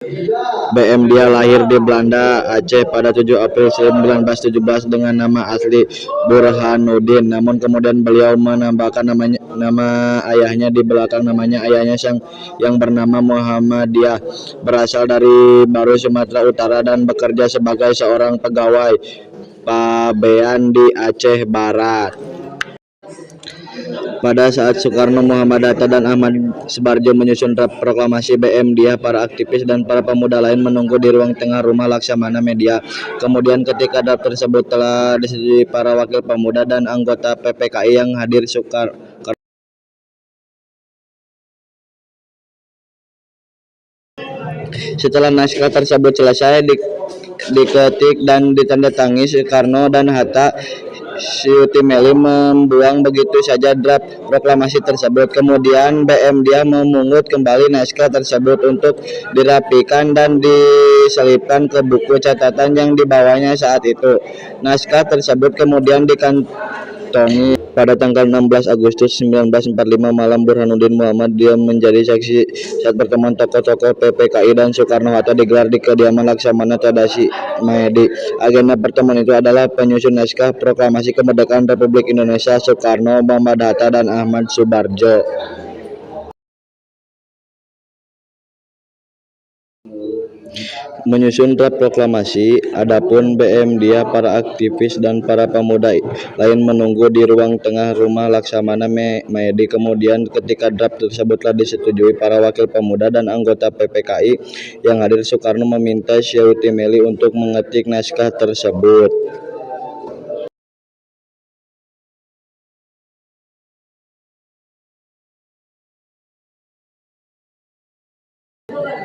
BM Dia lahir di Banda Aceh pada 7 April 1917 dengan nama asli Burhanuddin. Namun kemudian beliau menambahkan nama ayahnya di belakang namanya. Ayahnya yang bernama Muhammadiyah, berasal dari Baru, Sumatera Utara dan bekerja sebagai seorang pegawai pabean di Aceh Barat. Pada saat Soekarno, Muhammad Hatta, dan Ahmad Subarjo menyusun draft proklamasi BM Dia, para aktivis dan para pemuda lain menunggu di ruang tengah rumah Laksamana Media. Kemudian ketika draft tersebut telah disetujui para wakil pemuda dan anggota PPKI yang hadir, setelah naskah tersebut selesai diketik dan ditandatangani Soekarno dan Hatta, Syuuti Meli membuang begitu saja draft proklamasi tersebut. Kemudian BM Dia memungut kembali naskah tersebut untuk dirapikan dan diselipkan ke buku catatan yang dibawanya saat itu. Naskah tersebut kemudian dikantongi pada tanggal 16 Agustus 1945 malam. Burhanuddin Muhammadiyah menjadi saksi saat pertemuan tokoh-tokoh PPKI dan Soekarno-Hatta digelar di kediaman Laksamana Tadasi Maedi. Agenda pertemuan itu adalah penyusun naskah proklamasi kemerdekaan Republik Indonesia Soekarno, Muhammad Hatta, dan Ahmad Subarjo. Menyusun draft proklamasi. Adapun BM Dia, para aktivis dan para pemuda lain menunggu di ruang tengah rumah Laksamana Maedi. Kemudian ketika draft tersebut telah disetujui para wakil pemuda dan anggota PPKI yang hadir, Soekarno meminta Syuuti Meli untuk mengetik naskah tersebut.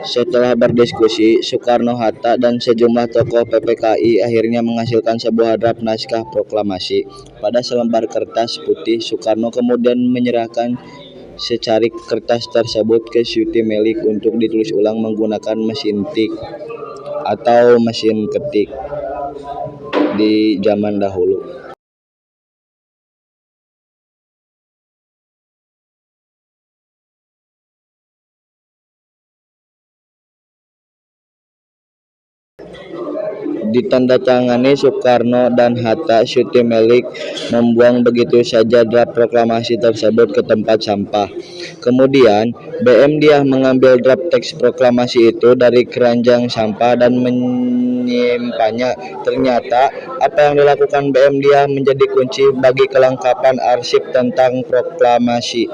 Setelah berdiskusi, Soekarno-Hatta dan sejumlah tokoh PPKI akhirnya menghasilkan sebuah draft naskah proklamasi. Pada selembar kertas putih, Soekarno kemudian menyerahkan secarik kertas tersebut ke Syuuti Meli untuk ditulis ulang menggunakan mesin tik atau mesin ketik di zaman dahulu. Ditandatangani Soekarno dan Hatta, Syuuti Meli membuang begitu saja draft proklamasi tersebut ke tempat sampah. Kemudian BM Dia mengambil draft teks proklamasi itu dari keranjang sampah dan menyimpannya. Ternyata apa yang dilakukan BM Dia menjadi kunci bagi kelengkapan arsip tentang proklamasi.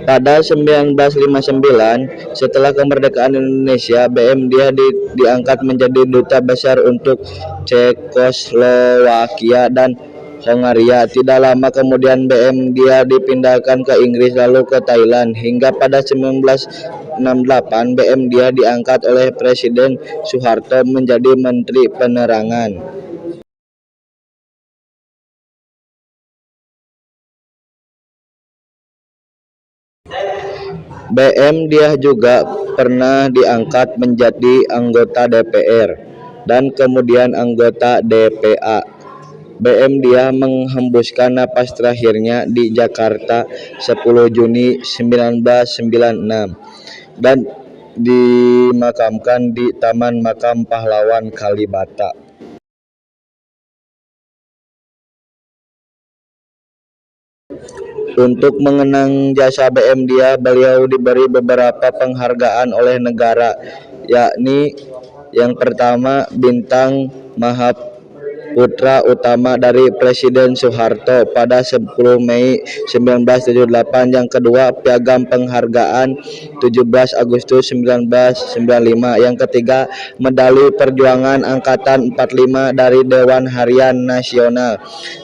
Pada 1959, setelah kemerdekaan Indonesia, BM Dia diangkat menjadi duta besar untuk Cekoslowakia dan Hongaria. Tidak lama kemudian BM Dia dipindahkan ke Inggris lalu ke Thailand. Hingga pada 1968, BM Dia diangkat oleh Presiden Soeharto menjadi Menteri Penerangan. BM Dia juga pernah diangkat menjadi anggota DPR dan kemudian anggota DPA. BM Dia menghembuskan napas terakhirnya di Jakarta 10 Juni 1996 dan dimakamkan di Taman Makam Pahlawan Kalibata. Untuk mengenang jasa BM Dia, beliau diberi beberapa penghargaan oleh negara, yakni yang pertama Bintang Mahaputra Utama dari Presiden Soeharto pada 10 Mei 1978, yang kedua Piagam Penghargaan 17 Agustus 1995, yang ketiga Medali Perjuangan Angkatan 45 dari Dewan Harian Nasional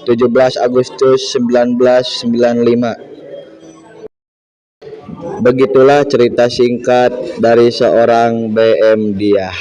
17 Agustus 1995. Begitulah cerita singkat dari seorang BM Dia.